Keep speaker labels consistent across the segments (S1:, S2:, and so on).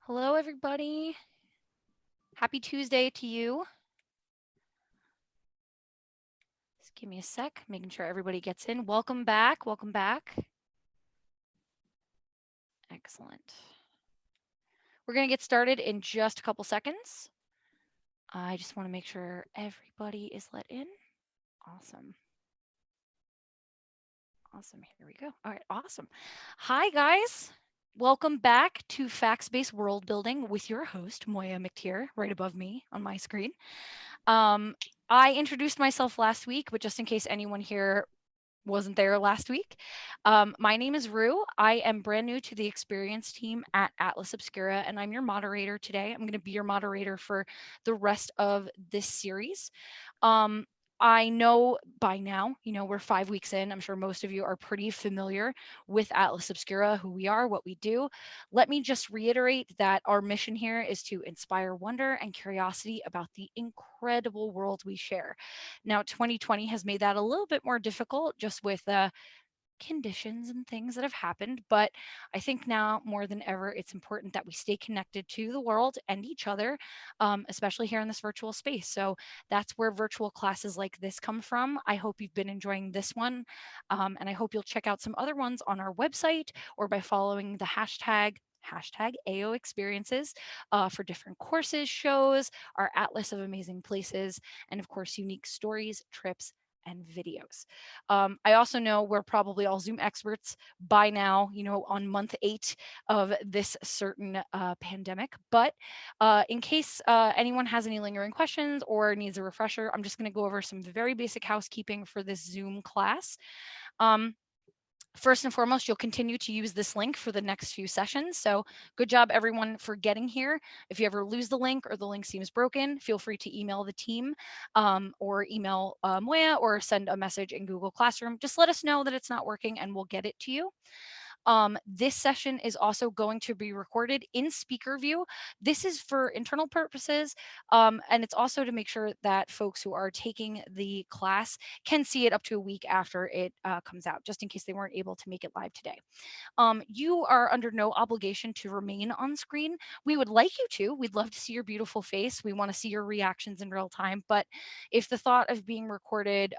S1: Hello, everybody. Happy Tuesday to you. Just give me a sec, making sure everybody gets in. Welcome back. Welcome back. Excellent. We're going to get started in just a couple seconds. I just want to make sure everybody is let in. Awesome. Awesome. Here we go. All right. Awesome. Hi, guys. Welcome back to Facts-Based World Building with your host, Moya McTeer, right above me on my screen. I introduced myself last week, but just in case anyone here wasn't there last week. My name is Rue. I am brand new to the experience team at Atlas Obscura, and I'm your moderator today. I'm going to be your moderator for the rest of this series. I know by now, we're 5 weeks in. I'm sure most of you are pretty familiar with Atlas Obscura, who we are, what we do. Let me just reiterate that our mission here is to inspire wonder and curiosity about the incredible world we share. Now, 2020 has made that a little bit more difficult just with conditions and things that have happened. But I think now more than ever, it's important that we stay connected to the world and each other, especially here in this virtual space. So that's where virtual classes like this come from. I hope you've been enjoying this one. And I hope you'll check out some other ones on our website or by following the hashtag AO experiences for different courses, shows, our atlas of amazing places, and of course, unique stories, trips, and videos. I also know we're probably all Zoom experts by now, on month 8 of this certain pandemic. But in case anyone has any lingering questions or needs a refresher, I'm just going to go over some very basic housekeeping for this Zoom class. First and foremost, you'll continue to use this link for the next few sessions. So good job, everyone, for getting here. If you ever lose the link or the link seems broken, feel free to email the team or email Moya or send a message in Google Classroom. Just let us know that it's not working and we'll get it to you. This session is also going to be recorded in speaker view. This is for internal purposes, and it's also to make sure that folks who are taking the class can see it up to a week after it comes out, just in case they weren't able to make it live today. You are under no obligation to remain on screen. We would like you to. We'd love to see your beautiful face. We want to see your reactions in real time. But if the thought of being recorded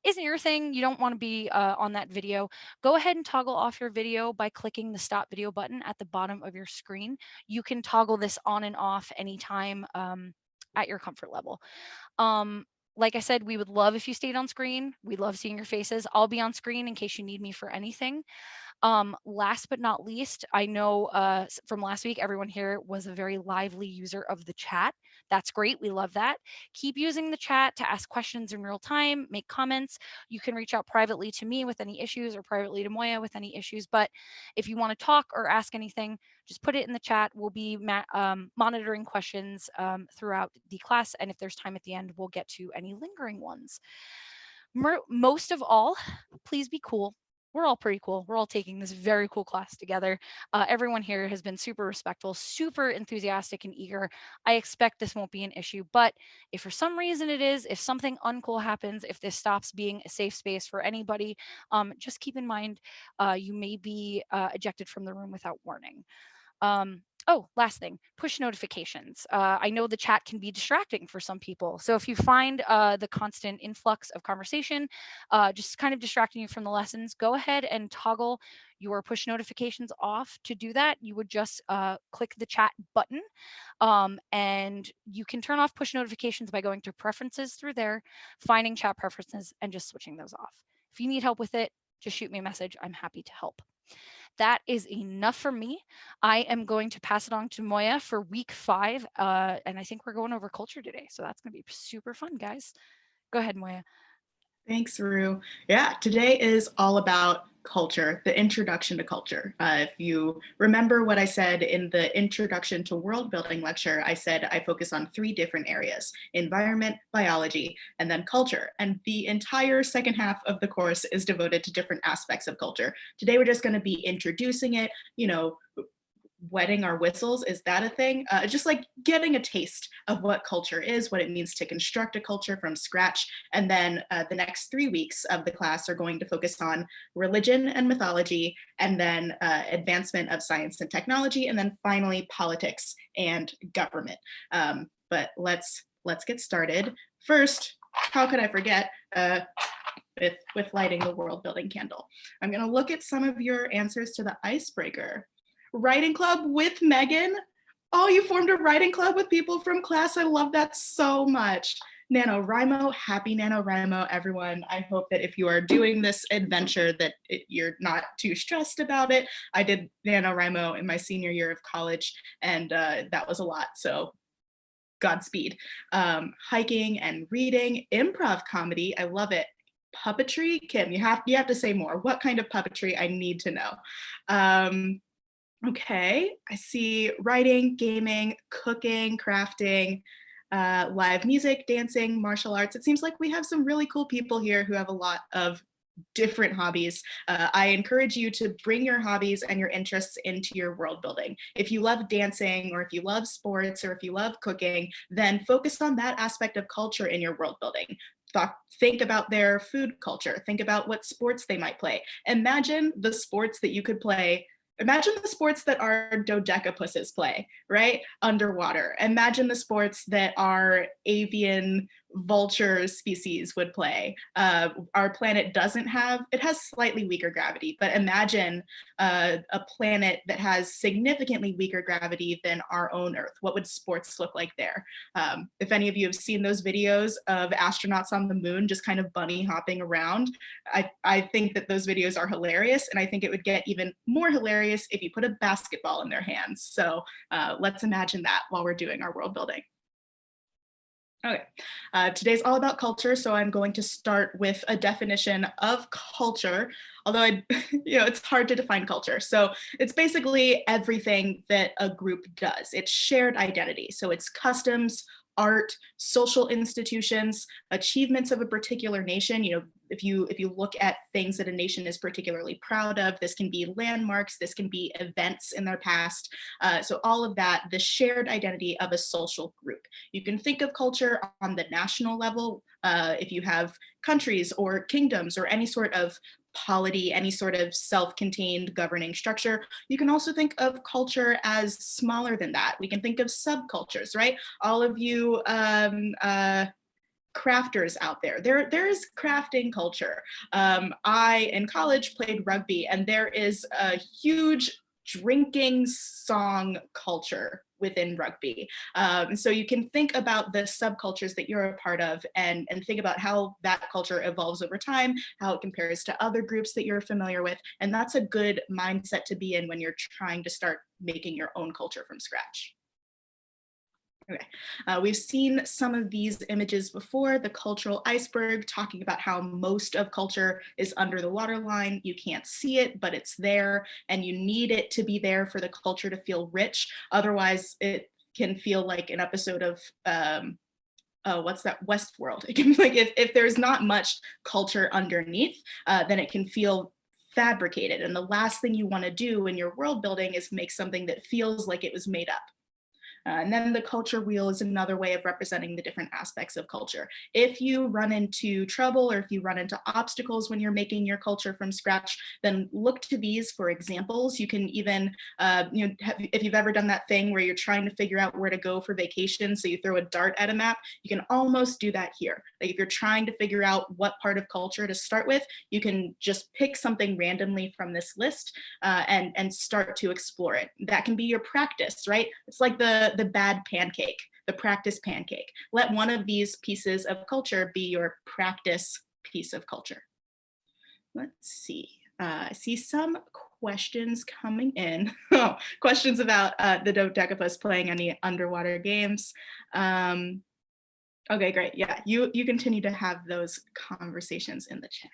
S1: isn't your thing, you don't want to be on that video, go ahead and toggle off your video by clicking the stop video button at the bottom of your screen. You can toggle this on and off anytime at your comfort level. Like I said, we would love if you stayed on screen. We love seeing your faces. I'll be on screen in case you need me for anything. Last but not least, I know from last week, everyone here was a very lively user of the chat. That's great. We love that. Keep using the chat to ask questions in real time, make comments. You can reach out privately to me with any issues or privately to Moya with any issues. But if you want to talk or ask anything, just put it in the chat. We'll be monitoring questions throughout the class. And if there's time at the end, we'll get to any lingering ones. Most of all, please be cool. We're all pretty cool. We're all taking this very cool class together. Everyone here has been super respectful, super enthusiastic and eager. I expect this won't be an issue, but if for some reason it is, if something uncool happens, if this stops being a safe space for anybody, just keep in mind you may be ejected from the room without warning. Oh, last thing, push notifications. I know the chat can be distracting for some people. So if you find the constant influx of conversation just kind of distracting you from the lessons, go ahead and toggle your push notifications off. To do that, you would just click the chat button and you can turn off push notifications by going to preferences through there, finding chat preferences and just switching those off. If you need help with it, just shoot me a message. I'm happy to help. That is enough for me. I am going to pass it on to Moya for week 5. And I think we're going over culture today. So that's going to be super fun, guys. Go ahead, Moya.
S2: Thanks, Rue. Yeah, today is all about culture, the introduction to culture. If you remember what I said in the introduction to world building lecture, I said I focus on 3 different areas: environment, biology, and then culture. And the entire second half of the course is devoted to different aspects of culture. Today, we're just going to be introducing it, wetting our whistles. Is that a thing? Just like getting a taste of what culture is, what it means to construct a culture from scratch. And then the next 3 weeks of the class are going to focus on religion and mythology, and then advancement of science and technology, and then finally politics and government. But let's get started. First, how could I forget? With lighting the world building candle. I'm going to look at some of your answers to the icebreaker. Writing club with Megan. Oh, you formed a writing club with people from class. I love that so much. NaNoWriMo, happy NaNoWriMo, everyone. I hope that if you are doing this adventure that you're not too stressed about it. I did NaNoWriMo in my senior year of college, and that was a lot, so Godspeed. Hiking and reading, improv comedy, I love it. Puppetry, Kim, you have to say more. What kind of puppetry? I need to know. Okay, I see writing, gaming, cooking, crafting, live music, dancing, martial arts. It seems like we have some really cool people here who have a lot of different hobbies. I encourage you to bring your hobbies and your interests into your world building. If you love dancing, or if you love sports, or if you love cooking, then focus on that aspect of culture in your world building. Think about their food culture. Think about what sports they might play. Imagine the sports that you could play. Imagine the sports that our dodecapuses play, right? Underwater. Imagine the sports that our avian vulture species would play. Our planet doesn't have, it has slightly weaker gravity, but imagine a planet that has significantly weaker gravity than our own Earth. What would sports look like there? If any of you have seen those videos of astronauts on the moon just kind of bunny hopping around, I think that those videos are hilarious, and I think it would get even more hilarious if you put a basketball in their hands. So let's imagine that while we're doing our world building. Okay, today's all about culture, so I'm going to start with a definition of culture, although it's hard to define culture. So it's basically everything that a group does. It's shared identity, so it's customs, art, social institutions, achievements of a particular nation. If you look at things that a nation is particularly proud of, this can be landmarks, this can be events in their past. So all of that, the shared identity of a social group. You can think of culture on the national level, if you have countries or kingdoms or any sort of polity, any sort of self-contained governing structure. You can also think of culture as smaller than that. We can think of subcultures, right? All of you crafters out there. There is crafting culture. I, in college, played rugby, and there is a huge drinking song culture within rugby. So you can think about the subcultures that you're a part of, and think about how that culture evolves over time, how it compares to other groups that you're familiar with. And that's a good mindset to be in when you're trying to start making your own culture from scratch. Okay, we've seen some of these images before, the cultural iceberg, talking about how most of culture is under the waterline. You can't see it, but it's there, and you need it to be there for the culture to feel rich. Otherwise, it can feel like an episode of what's that, Westworld. It can be like, if there's not much culture underneath, then it can feel fabricated. And the last thing you want to do in your world building is make something that feels like it was made up. And then the culture wheel is another way of representing the different aspects of culture. If you run into trouble, or if you run into obstacles when you're making your culture from scratch, then look to these for examples. You can even, if you've ever done that thing where you're trying to figure out where to go for vacation, so you throw a dart at a map, you can almost do that here. Like if you're trying to figure out what part of culture to start with, you can just pick something randomly from this list and start to explore it. That can be your practice, right? It's like the bad pancake, the practice pancake. Let one of these pieces of culture be your practice piece of culture. Let's see. I see some questions coming in. Oh, questions about the Dodecapus playing any underwater games. Okay, great. Yeah, you continue to have those conversations in the chat.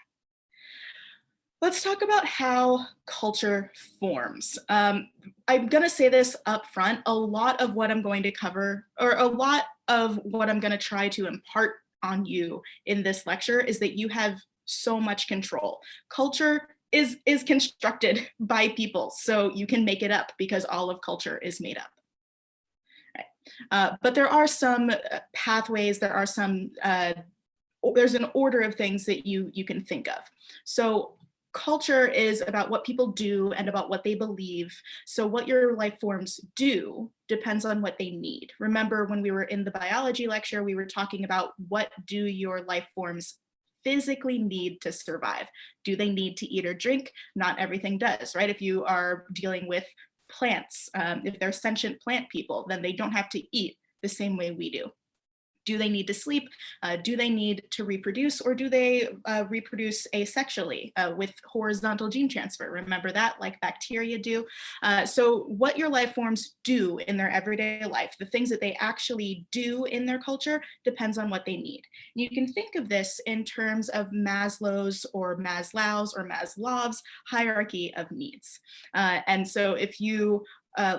S2: Let's talk about how culture forms. I'm going to say this up front. A lot of what I'm going to cover, or a lot of what I'm going to try to impart on you in this lecture, is that you have so much control. Culture is constructed by people. So you can make it up because all of culture is made up. But there are some pathways, there's an order of things that you can think of. So culture is about what people do and about what they believe. So what your life forms do depends on what they need. Remember when we were in the biology lecture, we were talking about what do your life forms physically need to survive? Do they need to eat or drink? Not everything does, right? If you are dealing with plants, if they're sentient plant people, then they don't have to eat the same way we do. Do they need to sleep? Do they need to reproduce, or do they reproduce asexually with horizontal gene transfer? Remember that, like bacteria do. So what your life forms do in their everyday life, the things that they actually do in their culture, depends on what they need. You can think of this in terms of Maslow's or Maslow's hierarchy of needs. And so if you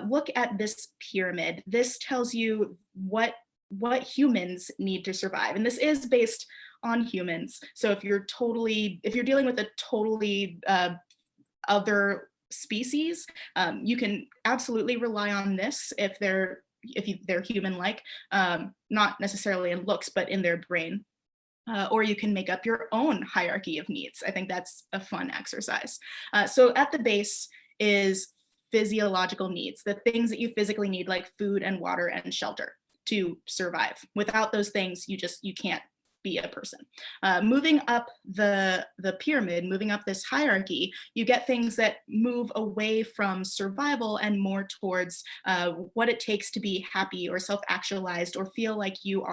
S2: look at this pyramid, this tells you what humans need to survive. And this is based on humans. So if you're dealing with a totally other species, you can absolutely rely on this if they're human-like, not necessarily in looks, but in their brain. Or you can make up your own hierarchy of needs. I think that's a fun exercise. So at the base is physiological needs, the things that you physically need, like food and water and shelter to survive. Without those things, you can't be a person. Moving up the pyramid, moving up this hierarchy, you get things that move away from survival and more towards what it takes to be happy or self-actualized or feel like you've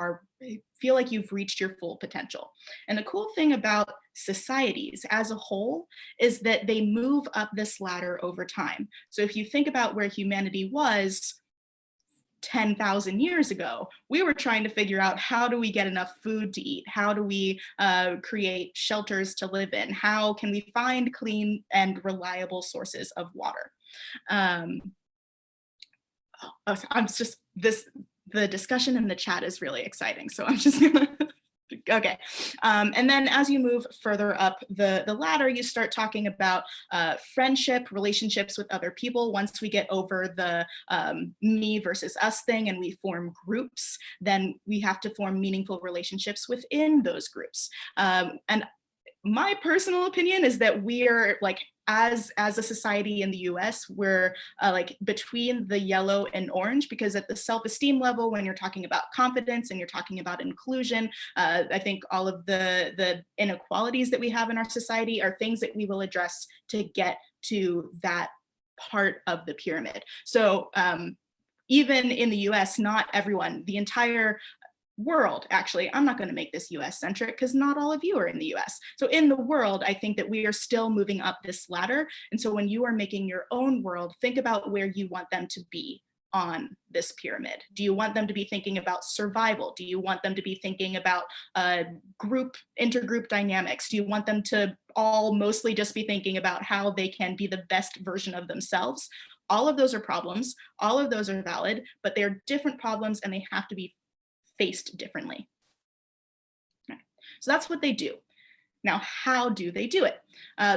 S2: reached your full potential. And the cool thing about societies as a whole is that they move up this ladder over time. So if you think about where humanity was 10,000 years ago, we were trying to figure out, how do we get enough food to eat? How do we create shelters to live in? How can we find clean and reliable sources of water? The discussion in the chat is really exciting, so I'm just gonna okay. And then as you move further up the ladder, you start talking about friendship, relationships with other people. Once we get over the me versus us thing and we form groups, then we have to form meaningful relationships within those groups. And my personal opinion is that we are, like, as a society in the US, we're like between the yellow and orange, because at the self-esteem level, when you're talking about confidence and you're talking about inclusion, I think all of the inequalities that we have in our society are things that we will address to get to that part of the pyramid. So even in the US, not everyone, the entire world, actually, I'm not going to make this US centric because not all of you are in the US. So in the world, I think that we are still moving up this ladder. And so when you are making your own world, think about where you want them to be on this pyramid. Do you want them to be thinking about survival? Do you want them to be thinking about intergroup dynamics? Do you want them to all mostly just be thinking about how they can be the best version of themselves? All of those are problems. All of those are valid, but they're different problems and they have to be faced differently. Okay. So that's what they do. Now, how do they do it?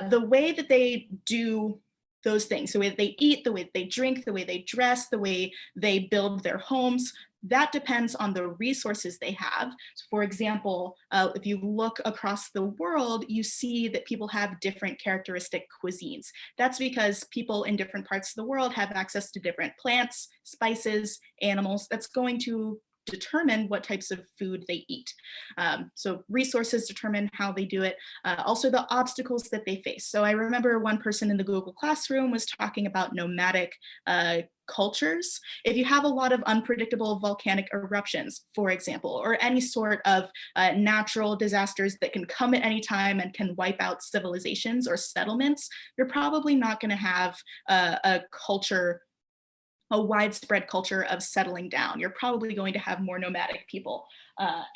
S2: The way that they do those things, the way that they eat, the way that they drink, the way they dress, the way they build their homes, that depends on the resources they have. So for example, if you look across the world, you see that people have different characteristic cuisines. That's because people in different parts of the world have access to different plants, spices, animals. That's going to determine what types of food they eat. So resources determine how they do it. Also the obstacles that they face. So I remember one person in the Google Classroom was talking about nomadic cultures. If you have a lot of unpredictable volcanic eruptions, for example, or any sort of natural disasters that can come at any time and can wipe out civilizations or settlements, you're probably not going to have a widespread culture of settling down. You're probably going to have more nomadic people.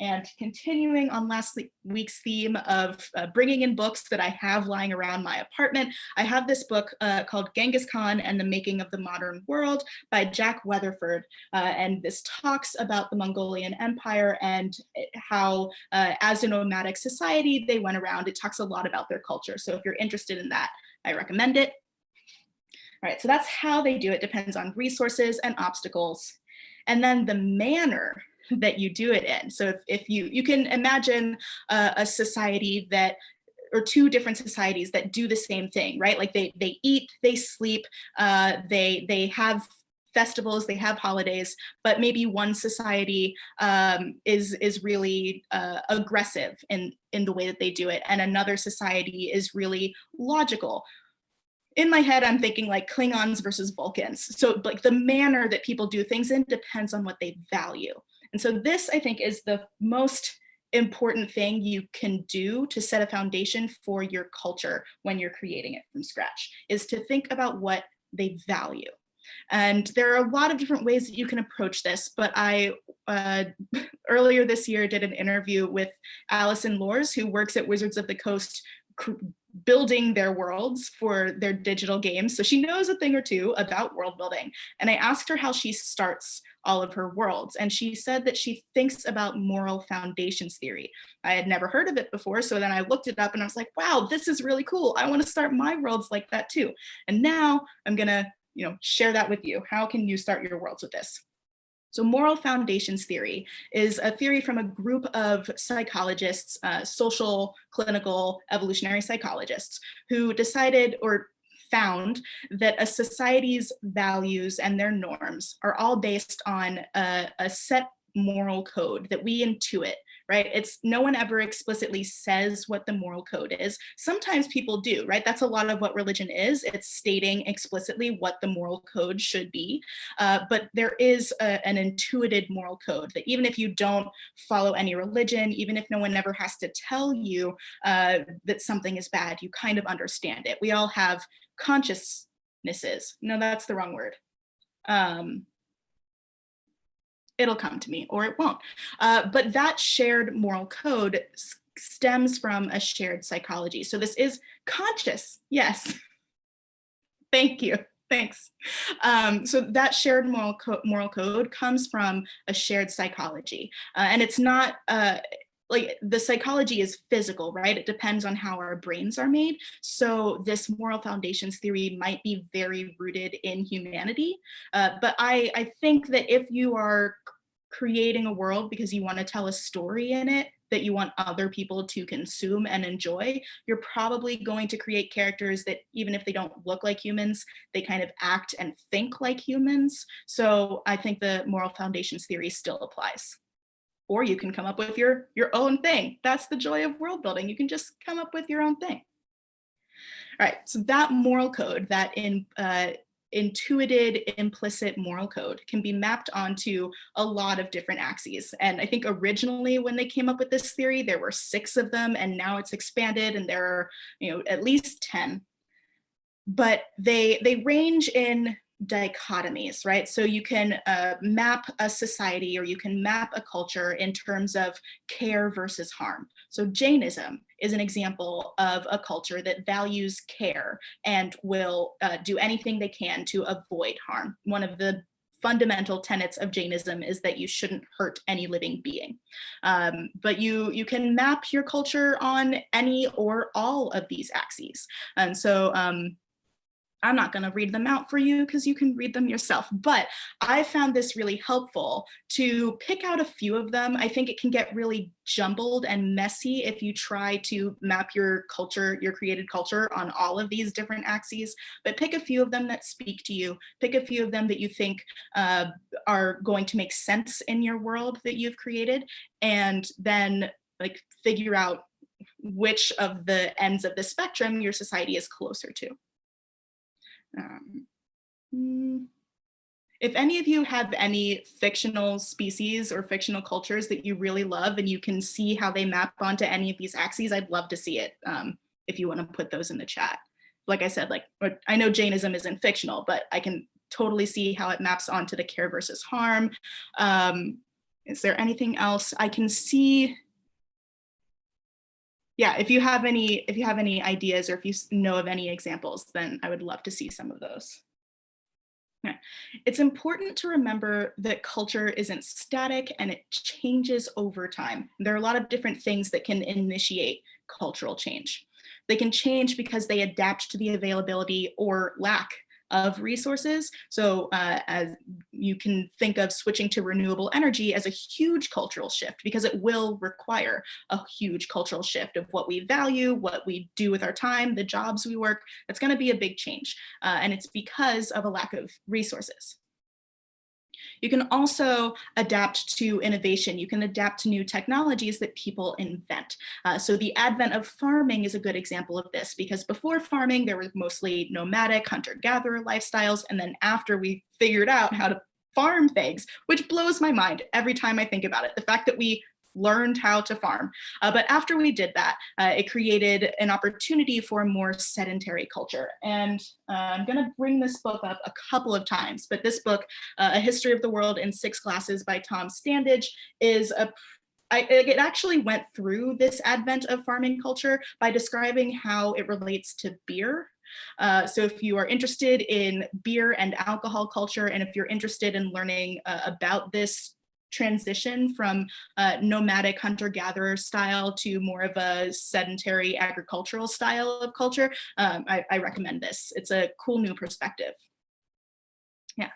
S2: And continuing on last week's theme of bringing in books that I have lying around my apartment, I have this book called Genghis Khan and the Making of the Modern World by Jack Weatherford. And this talks about the Mongolian Empire and how as a nomadic society, they went around. It talks a lot about their culture. So if you're interested in that, I recommend it. All right, so that's how they do it. Depends on resources and obstacles. And then the manner that you do it in. So if you can imagine a society that, or two different societies that do the same thing, right? Like they eat, they sleep, they have festivals, they have holidays, but maybe one society is really aggressive in the way that they do it, and another society is really logical. In my head, I'm thinking like Klingons versus Vulcans. So like the manner that people do things in depends on what they value. And so this, I think, is the most important thing you can do to set a foundation for your culture when you're creating it from scratch, is to think about what they value. And there are a lot of different ways that you can approach this, but I earlier this year did an interview with Allison Lors, who works at Wizards of the Coast building their worlds for their digital games. So she knows a thing or two about world building. And I asked her how she starts all of her worlds. And she said that she thinks about moral foundations theory. I had never heard of it before. So then I looked it up and I was like, wow, this is really cool. I want to start my worlds like that too. And now I'm going to, share that with you. How can you start your worlds with this? So moral foundations theory is a theory from a group of psychologists, social, clinical, evolutionary psychologists, who decided or found that a society's values and their norms are all based on a set moral code that we intuit, right? It's no one ever explicitly says what the moral code is. Sometimes people do, right? That's a lot of what religion is. It's stating explicitly what the moral code should be. But there is an intuited moral code that even if you don't follow any religion, even if no one ever has to tell you that something is bad, you kind of understand it. We all have consciousnesses. No, that's the wrong word. It'll come to me or it won't. But that shared moral code stems from a shared psychology. So this is conscious, yes. Thank you, thanks. So that shared moral code comes from a shared psychology. And it's not, like the psychology is physical, right? It depends on how our brains are made. So this moral foundations theory might be very rooted in humanity. But I think that if you are creating a world because you want to tell a story in it that you want other people to consume and enjoy, you're probably going to create characters that even if they don't look like humans, they kind of act and think like humans. So I think the moral foundations theory still applies. Or you can come up with your own thing. That's the joy of world building. You can just come up with your own thing. All right, so that moral code, that intuited implicit moral code, can be mapped onto a lot of different axes. And I think originally when they came up with this theory, there were 6 of them, and now it's expanded and there are at least 10. But they range in dichotomies, right? So you can map a society or you can map a culture in terms of care versus harm. So Jainism is an example of a culture that values care and will do anything they can to avoid harm. One of the fundamental tenets of Jainism is that you shouldn't hurt any living being. But you can map your culture on any or all of these axes. And so I'm not going to read them out for you because you can read them yourself, but I found this really helpful to pick out a few of them. I think it can get really jumbled and messy if you try to map your culture, your created culture, on all of these different axes, but pick a few of them that speak to you. Pick a few of them that you think are going to make sense in your world that you've created, and then like figure out which of the ends of the spectrum your society is closer to. If any of you have any fictional species or fictional cultures that you really love and you can see how they map onto any of these axes, I'd love to see it if you want to put those in the chat. Like I said, I know Jainism isn't fictional, but I can totally see how it maps onto the care versus harm. Is there anything else I can see? Yeah, if you have any ideas or if you know of any examples, then I would love to see some of those. Okay. It's important to remember that culture isn't static and it changes over time. There are a lot of different things that can initiate cultural change. They can change because they adapt to the availability or lack of resources. So as you can think of switching to renewable energy as a huge cultural shift, because it will require a huge cultural shift of what we value, what we do with our time, the jobs we work. That's going to be a big change. And it's because of a lack of resources. You can also adapt to innovation. You can adapt to new technologies that people invent. So the advent of farming is a good example of this, because before farming, there were mostly nomadic hunter-gatherer lifestyles. And then after we figured out how to farm things, which blows my mind every time I think about it, the fact that we learned how to farm. But after we did that, it created an opportunity for a more sedentary culture. And I'm going to bring this book up a couple of times, but this book, A History of the World in 6 Classes by Tom Standage, is it actually went through this advent of farming culture by describing how it relates to beer. So if you are interested in beer and alcohol culture, and if you're interested in learning about this transition from nomadic hunter-gatherer style to more of a sedentary agricultural style of culture, I recommend this. It's a cool new perspective. Yeah.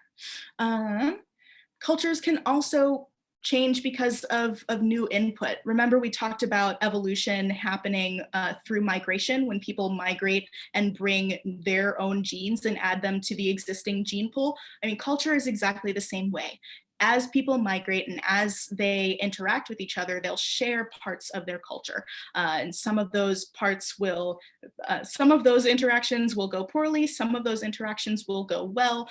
S2: Cultures can also change because of new input. Remember, we talked about evolution happening through migration, when people migrate and bring their own genes and add them to the existing gene pool. I mean, culture is exactly the same way. As people migrate and as they interact with each other, they'll share parts of their culture. And some of those parts will, some of those interactions will go poorly, some of those interactions will go well,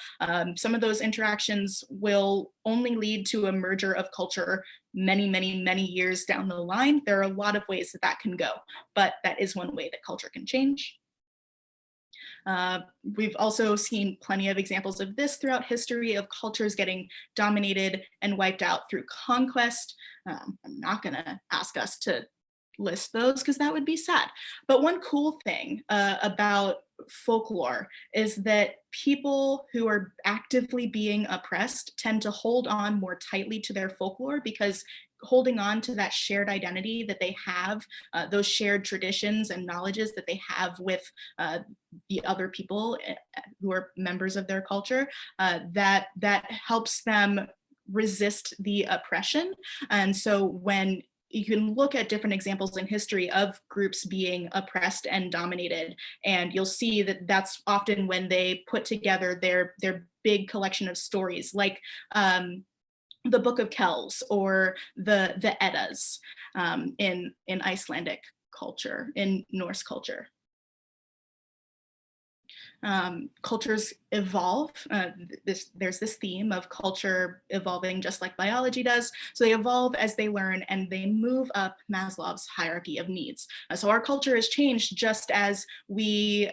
S2: some of those interactions will only lead to a merger of culture many, many, many years down the line. There are a lot of ways that that can go, but that is one way that culture can change. We've also seen plenty of examples of this throughout history, of cultures getting dominated and wiped out through conquest. I'm not going to ask us to list those because that would be sad. But one cool thing about folklore is that people who are actively being oppressed tend to hold on more tightly to their folklore, because holding on to that shared identity that they have, those shared traditions and knowledges that they have with the other people who are members of their culture, that helps them resist the oppression. And so when you can look at different examples in history of groups being oppressed and dominated, and you'll see that that's often when they put together their big collection of stories, like the Book of Kells or the Eddas in Icelandic culture, in Norse culture. Cultures evolve. There's this theme of culture evolving just like biology does. So they evolve as they learn, and they move up Maslow's hierarchy of needs. So our culture has changed just as we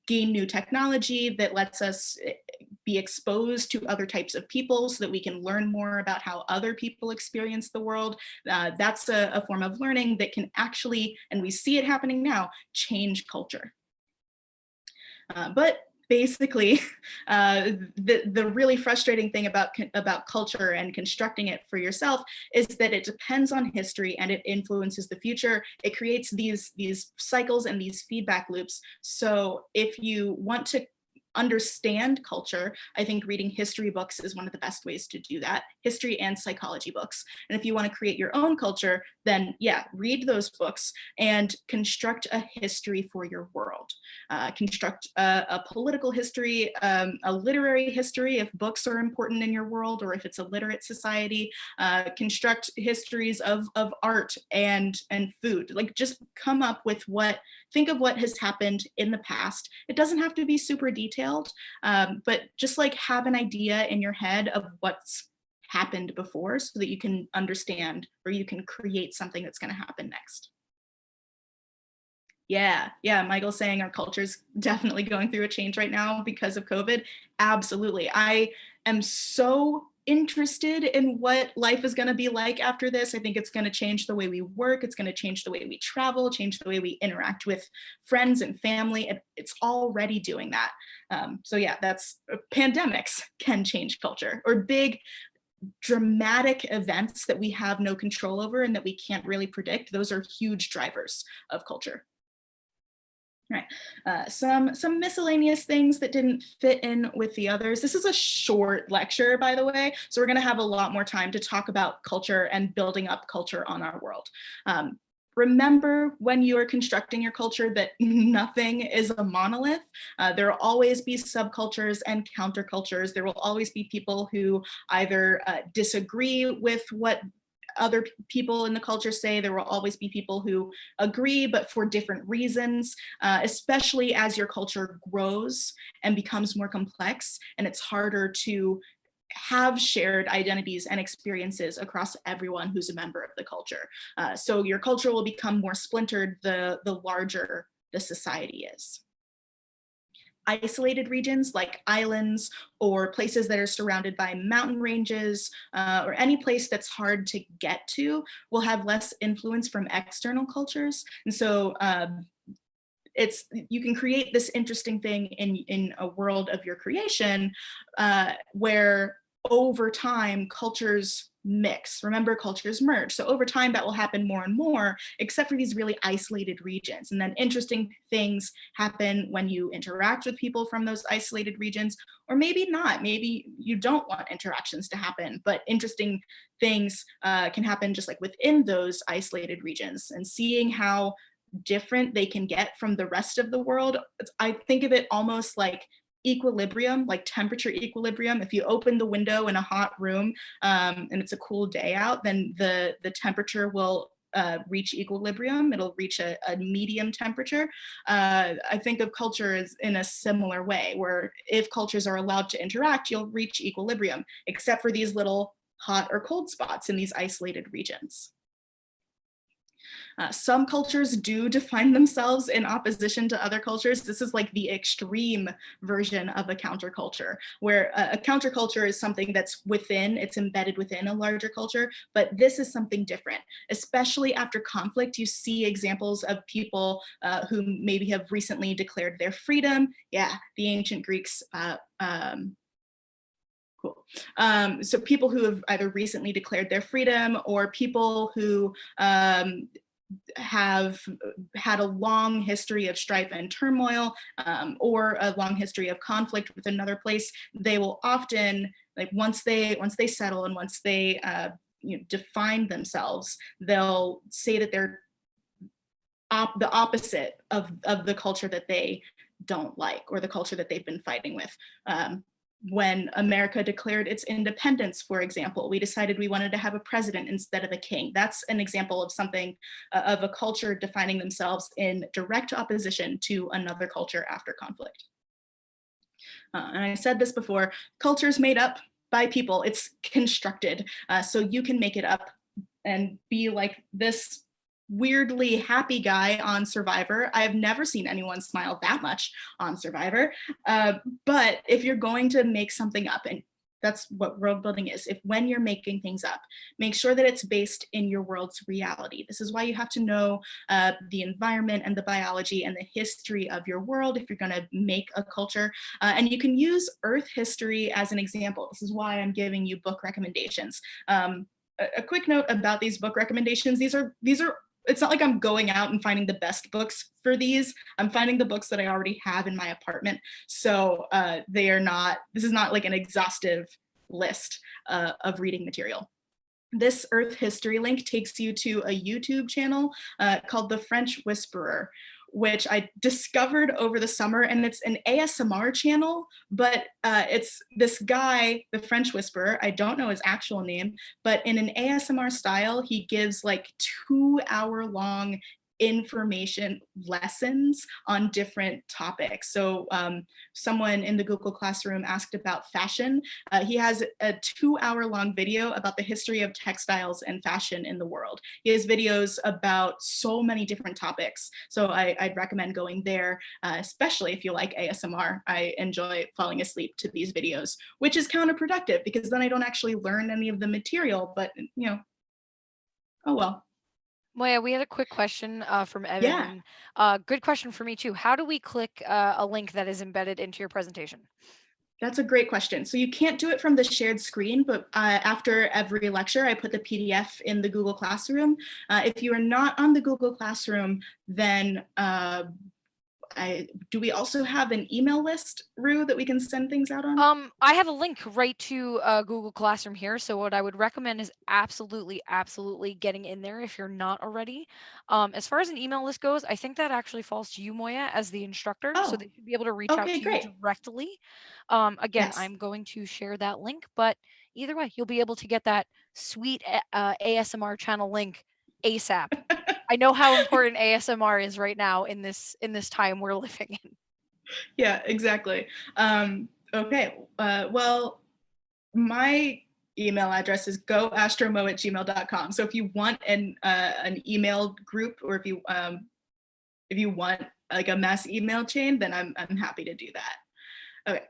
S2: gain new technology that lets us be exposed to other types of people so that we can learn more about how other people experience the world. That's a form of learning that can actually, and we see it happening now, change culture. But basically, the really frustrating thing about culture and constructing it for yourself is that it depends on history and it influences the future. It creates these cycles and these feedback loops. So if you want to understand culture, I think reading history books is one of the best ways to do that. History and psychology books. And if you want to create your own culture, then yeah, read those books and construct a history for your world. Construct a political history, a literary history if books are important in your world, or if it's a literate society. Construct histories of art and food. Like, just come up with think of what has happened in the past. It doesn't have to be super detailed, but just like have an idea in your head of what's happened before so that you can understand, or you can create something that's going to happen next. Yeah, Michael's saying our culture's definitely going through a change right now because of COVID. Absolutely. I am so interested in what life is going to be like after this. I think it's going to change the way we work. It's going to change the way we travel, change the way we interact with friends and family. It's already doing that. So yeah, pandemics can change culture, or big dramatic events that we have no control over and that we can't really predict. Those are huge drivers of culture. Right. Some miscellaneous things that didn't fit in with the others. This is a short lecture, by the way, so we're going to have a lot more time to talk about culture and building up culture on our world. Remember when you are constructing your culture that nothing is a monolith. There will always be subcultures and countercultures. There will always be people who either disagree with what other people in the culture say. There will always be people who agree, but for different reasons, especially as your culture grows and becomes more complex, and it's harder to have shared identities and experiences across everyone who's a member of the culture. So your culture will become more splintered the larger the society is. Isolated regions like islands or places that are surrounded by mountain ranges or any place that's hard to get to will have less influence from external cultures. And so you can create this interesting thing in a world of your creation where over time cultures mix. Remember, cultures merge. So over time that will happen more and more, except for these really isolated regions. And then interesting things happen when you interact with people from those isolated regions, or maybe not. Maybe you don't want interactions to happen, but interesting things can happen just like within those isolated regions. And seeing how different they can get from the rest of the world, I think of it almost like equilibrium, like temperature equilibrium. If you open the window in a hot room and it's a cool day out, then the temperature will reach equilibrium. It'll reach a medium temperature. I think of culture as in a similar way, where if cultures are allowed to interact, you'll reach equilibrium, except for these little hot or cold spots in these isolated regions. Some cultures do define themselves in opposition to other cultures. This is like the extreme version of a counterculture, where a counterculture is something that's it's embedded within a larger culture, but this is something different. Especially after conflict, you see examples of people who maybe have recently declared their freedom. Yeah, the ancient Greeks. Cool. So people who have either recently declared their freedom, or people who have had a long history of strife and turmoil, or a long history of conflict with another place, they will often, like once they settle and once they define themselves, they'll say that they're the opposite of the culture that they don't like, or the culture that they've been fighting with. When America declared its independence, for example, we decided we wanted to have a president instead of a king. That's an example of something, of a culture defining themselves in direct opposition to another culture after conflict. And I said this before, culture is made up by people, it's constructed. So you can make it up and be like this weirdly happy guy on Survivor. I have never seen anyone smile that much on Survivor. But if you're going to make something up, and that's what world building is, when you're making things up, make sure that it's based in your world's reality. This is why you have to know the environment and the biology and the history of your world if you're going to make a culture. And you can use Earth history as an example. This is why I'm giving you book recommendations. A quick note about these book recommendations. These are it's not like I'm going out and finding the best books for these. I'm finding the books that I already have in my apartment. So this is not like an exhaustive list of reading material. This Earth history link takes you to a YouTube channel called The French Whisperer, which I discovered over the summer, and it's an ASMR channel, but it's this guy, the French Whisperer, I don't know his actual name, but in an ASMR style, he gives like 2-hour-long information lessons on different topics. So someone in the Google Classroom asked about fashion. He has a 2-hour-long video about the history of textiles and fashion in the world. He has videos about so many different topics. So I'd recommend going there, especially if you like ASMR. I enjoy falling asleep to these videos, which is counterproductive because then I don't actually learn any of the material, but oh well.
S1: Well, yeah, we had a quick question from Evan.
S2: Yeah.
S1: And, good question for me too. How do we click a link that is embedded into your presentation?
S2: That's a great question. So you can't do it from the shared screen, but after every lecture, I put the PDF in the Google Classroom. If you are not on the Google Classroom, then do we also have an email list, Rue, that we can send things out on?
S1: I have a link right to Google Classroom here. So what I would recommend is absolutely, absolutely getting in there if you're not already. As far as an email list goes, I think that actually falls to you, Moya, as the instructor. So
S2: Oh,
S1: they should be able to reach out
S2: okay,
S1: to you
S2: great.
S1: directly. Again,
S2: Yes.
S1: I'm going to share that link, but either way, you'll be able to get that sweet ASMR channel link ASAP. I know how important ASMR is right now in this time we're living in.
S2: Yeah, exactly. Okay, well, my email address is goastromo@gmail.com. So if you want an email group, or if you want like a mass email chain, then I'm happy to do that. Okay.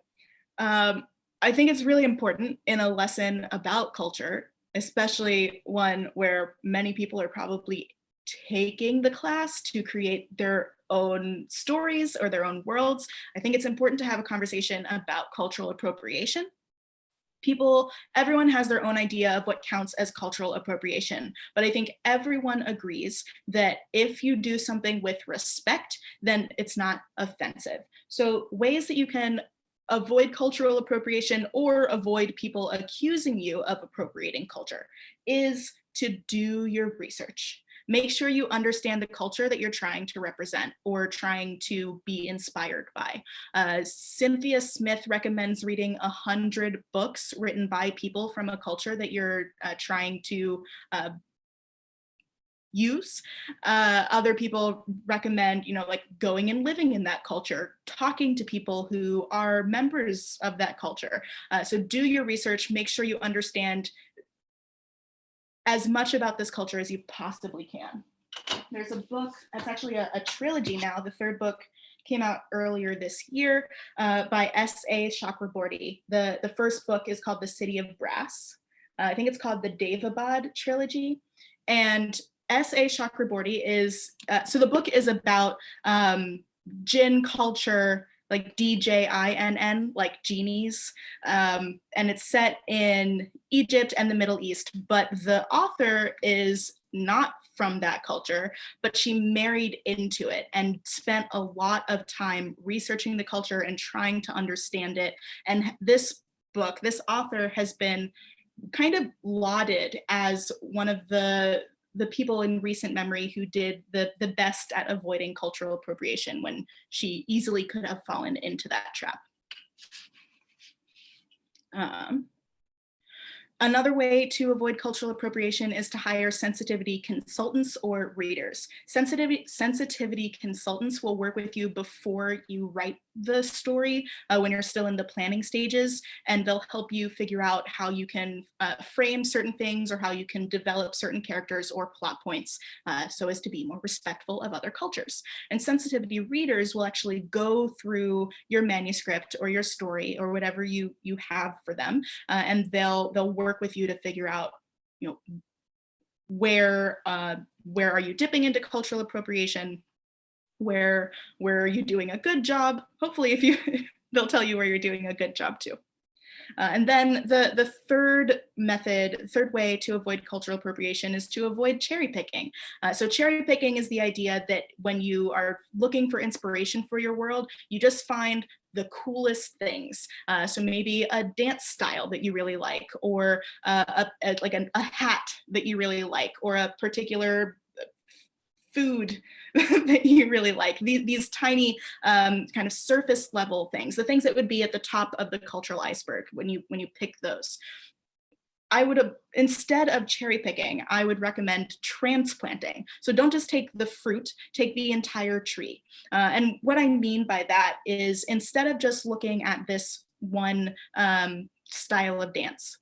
S2: Um, I think it's really important in a lesson about culture, especially one where many people are probably taking the class to create their own stories or their own worlds. I think it's important to have a conversation about cultural appropriation. Everyone has their own idea of what counts as cultural appropriation, but I think everyone agrees that if you do something with respect, then it's not offensive. So ways that you can avoid cultural appropriation or avoid people accusing you of appropriating culture is to do your research. Make sure you understand the culture that you're trying to represent or trying to be inspired by. Cynthia Smith recommends reading 100 books written by people from a culture that you're trying to use. Other people recommend, like going and living in that culture, talking to people who are members of that culture. So do your research, make sure you understand as much about this culture as you possibly can. There's a book that's actually a trilogy now. The third book came out earlier this year by S.A. Chakraborty. The first book is called The City of Brass. I think it's called the Devabad trilogy. And S.A. Chakraborty is, so the book is about Jinn culture, like DJINN, like genies. And it's set in Egypt and the Middle East, but the author is not from that culture, but she married into it and spent a lot of time researching the culture and trying to understand it. And this book, this author has been kind of lauded as one of the people in recent memory who did the best at avoiding cultural appropriation when she easily could have fallen into that trap. Another way to avoid cultural appropriation is to hire sensitivity consultants or readers. Sensitivity consultants will work with you before you write the story when you're still in the planning stages, and they'll help you figure out how you can frame certain things or how you can develop certain characters or plot points so as to be more respectful of other cultures. And sensitivity readers will actually go through your manuscript or your story or whatever you have for them, and they'll work with you to figure out, where are you dipping into cultural appropriation, where are you doing a good job. Hopefully, if you they'll tell you where you're doing a good job too. And then the third way to avoid cultural appropriation is to avoid cherry picking. So cherry picking is the idea that when you are looking for inspiration for your world, you just find the coolest things. So maybe a dance style that you really like, or a hat that you really like, or a particular food that you really like. These tiny kind of surface level things, the things that would be at the top of the cultural iceberg when you pick those. I would, instead of cherry picking, I would recommend transplanting. So don't just take the fruit, take the entire tree. And what I mean by that is, instead of just looking at this one style of dance,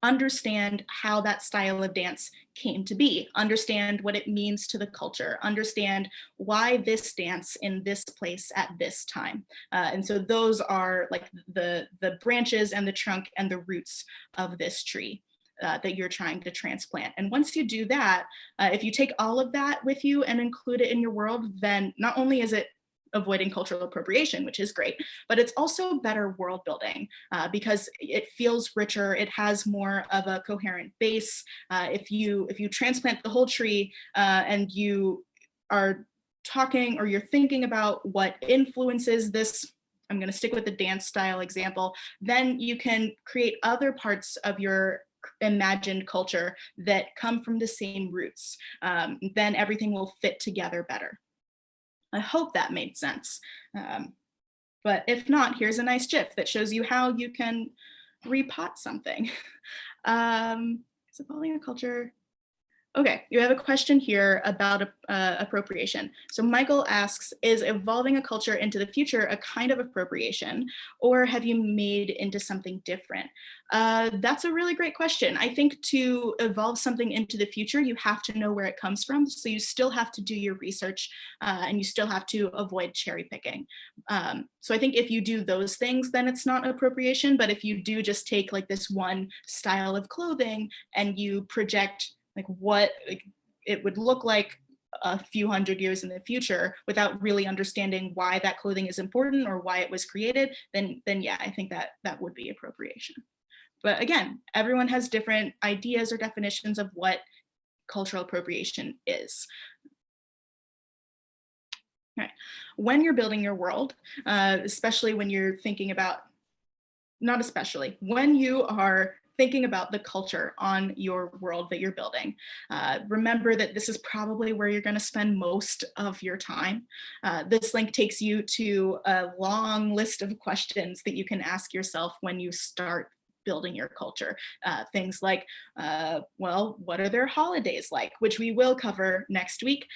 S2: understand how that style of dance came to be, understand what it means to the culture, understand why this dance in this place at this time. And so those are like the branches and the trunk and the roots of this tree that you're trying to transplant. And once you do that, if you take all of that with you and include it in your world, then not only is it avoiding cultural appropriation, which is great, but it's also better world building because it feels richer. It has more of a coherent base. If you transplant the whole tree and you are talking or you're thinking about what influences this, I'm going to stick with the dance style example, then you can create other parts of your imagined culture that come from the same roots. Then everything will fit together better. I hope that made sense. But if not, here's a nice GIF that shows you how you can repot something. Is evolving a culture? Okay, you have a question here about appropriation. So Michael asks, is evolving a culture into the future a kind of appropriation, or have you made into something different? That's a really great question. I think to evolve something into the future, you have to know where it comes from. So you still have to do your research and you still have to avoid cherry picking. So I think if you do those things, then it's not appropriation. But if you do just take like this one style of clothing and you project like what it would look like a few hundred years in the future without really understanding why that clothing is important or why it was created, then yeah, I think that would be appropriation. But again, everyone has different ideas or definitions of what cultural appropriation is. All right. When you're building your world, especially when you're thinking about, not especially, when you are thinking about the culture on your world that you're building. Remember that this is probably where you're going to spend most of your time. This link takes you to a long list of questions that you can ask yourself when you start building your culture. Things like, well, what are their holidays like, which we will cover next week.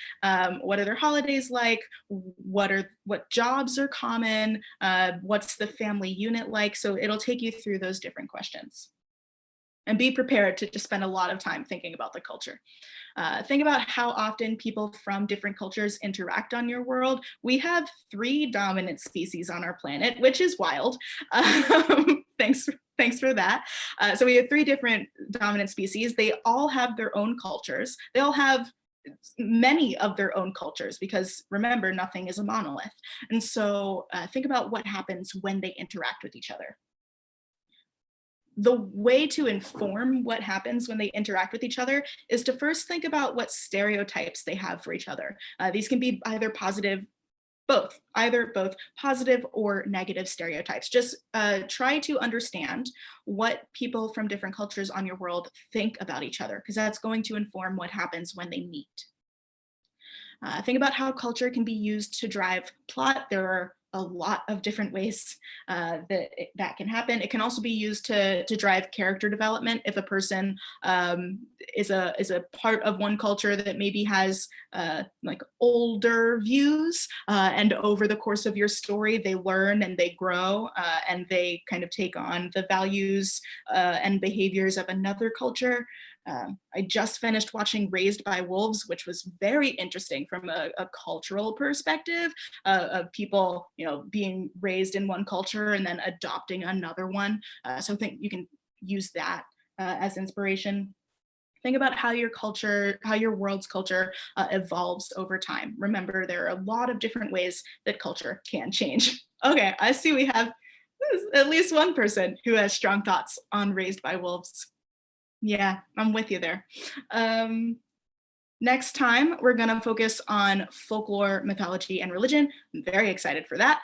S2: What are their holidays like? What jobs are common? What's the family unit like? So it'll take you through those different questions. And be prepared to just spend a lot of time thinking about the culture. Think about how often people from different cultures interact on your world. We have 3 dominant species on our planet, which is wild. Thanks for that. So we have 3 different dominant species. They all have their own cultures. They all have many of their own cultures because remember, nothing is a monolith. And so think about what happens when they interact with each other. The way to inform what happens when they interact with each other is to first think about what stereotypes they have for each other. These can be either both positive or negative stereotypes. Just try to understand what people from different cultures on your world think about each other, because that's going to inform what happens when they meet. Think about how culture can be used to drive plot. There are a lot of different ways that can happen. It can also be used to drive character development. If a person is a part of one culture that maybe has like older views, and over the course of your story, they learn and they grow and they kind of take on the values and behaviors of another culture. I just finished watching Raised by Wolves, which was very interesting from a cultural perspective of people, being raised in one culture and then adopting another one. So I think you can use that as inspiration. Think about how your world's culture evolves over time. Remember, there are a lot of different ways that culture can change. Okay, I see we have at least one person who has strong thoughts on Raised by Wolves. Yeah, I'm with you there. Next time, we're going to focus on folklore, mythology, and religion. I'm very excited for that.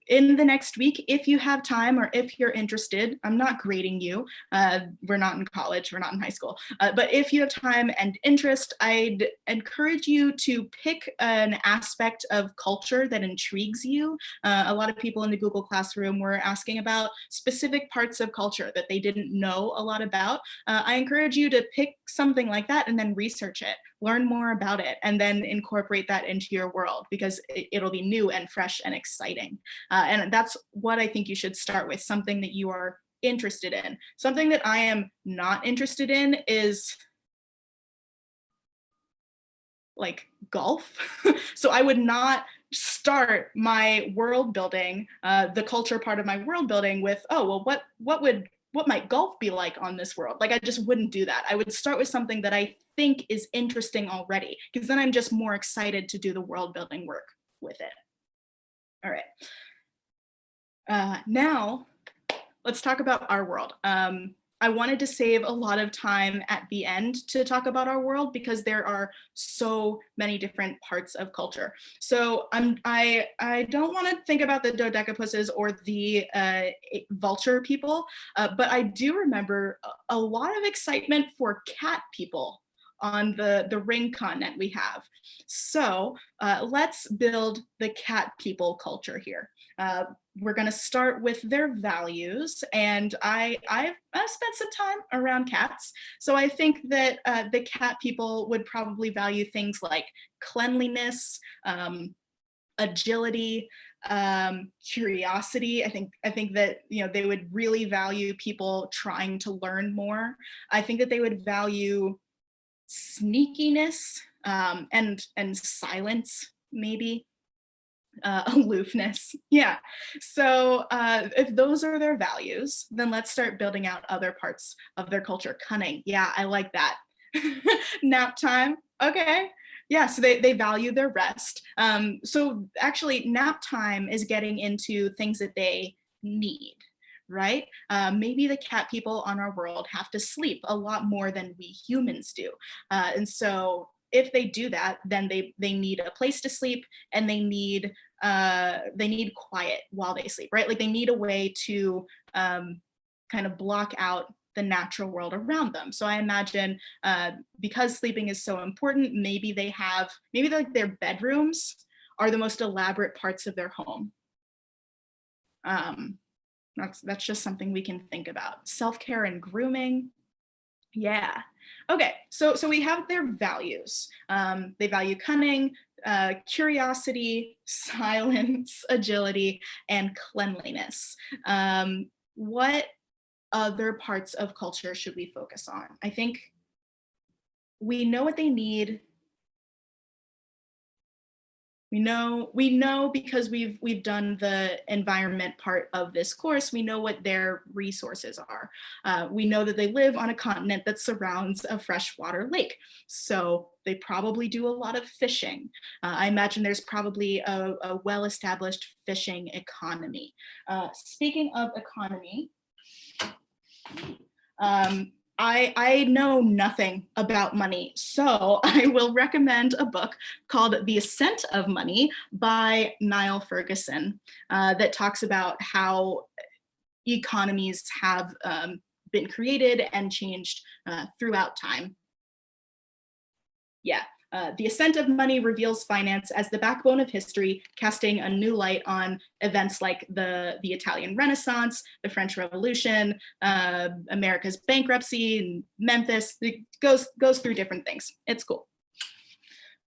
S2: In the next week, if you have time or if you're interested, I'm not grading you. We're not in college, we're not in high school. But if you have time and interest, I'd encourage you to pick an aspect of culture that intrigues you. A lot of people in the Google Classroom were asking about specific parts of culture that they didn't know a lot about. I encourage you to pick something like that and then research it, learn more about it, and then incorporate that into your world because it'll be new and fresh and exciting. And that's what I think you should start with, something that you are interested in. Something that I am not interested in is like golf. So I would not start my world building, the culture part of my world building with, oh, well, what might golf be like on this world? Like, I just wouldn't do that. I would start with something that I think is interesting already, because then I'm just more excited to do the world building work with it. All right. Now, let's talk about our world. I wanted to save a lot of time at the end to talk about our world because there are so many different parts of culture. So I don't want to think about the dodecapusses or the vulture people, but I do remember a lot of excitement for cat people on the ring continent we have. So let's build the cat people culture here. We're going to start with their values, and I've spent some time around cats, so I think that the cat people would probably value things like cleanliness, agility, curiosity. I think that they would really value people trying to learn more. I think that they would value sneakiness, and silence, maybe aloofness. Yeah. So if those are their values, then let's start building out other parts of their culture. Cunning. Yeah, I like that. Nap time. Okay. Yeah, so they value their rest. So actually, nap time is getting into things that they need, right? Maybe the cat people on our world have to sleep a lot more than we humans do. And so if they do that, then they need a place to sleep, and they need quiet while they sleep, right? Like they need a way to kind of block out the natural world around them. So I imagine because sleeping is so important, maybe like their bedrooms are the most elaborate parts of their home. Um, that's just something we can think about. Self-care and grooming. Yeah. Okay. So we have their values. They value cunning, curiosity, silence, agility, and cleanliness. What other parts of culture should we focus on? I think we know what they need. We know because we've done the environment part of this course. We know what their resources are. We know that they live on a continent that surrounds a freshwater lake, so they probably do a lot of fishing. I imagine there's probably a well-established fishing economy. Speaking of economy, I know nothing about money, so I will recommend a book called The Ascent of Money by Niall Ferguson that talks about how economies have been created and changed throughout time. Yeah. The Ascent of Money reveals finance as the backbone of history, casting a new light on events like the Italian Renaissance, the French Revolution, America's bankruptcy, and Memphis. It goes through different things. It's cool.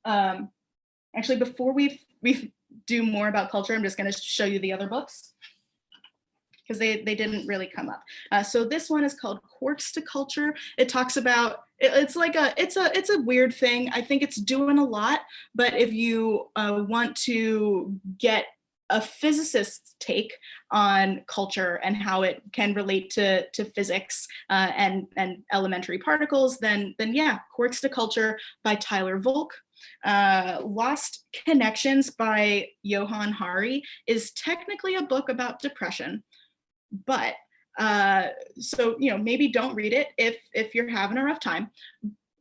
S2: Actually, before we do more about culture, I'm just going to show you the other books, because they didn't really come up. So this one is called Quirks to Culture. It talks about, it's a weird thing. I think it's doing a lot, but if you want to get a physicist's take on culture and how it can relate to physics and elementary particles, then yeah, Quirks to Culture by Tyler Volk. Lost Connections by Johann Hari is technically a book about depression, but so maybe don't read it if you're having a rough time,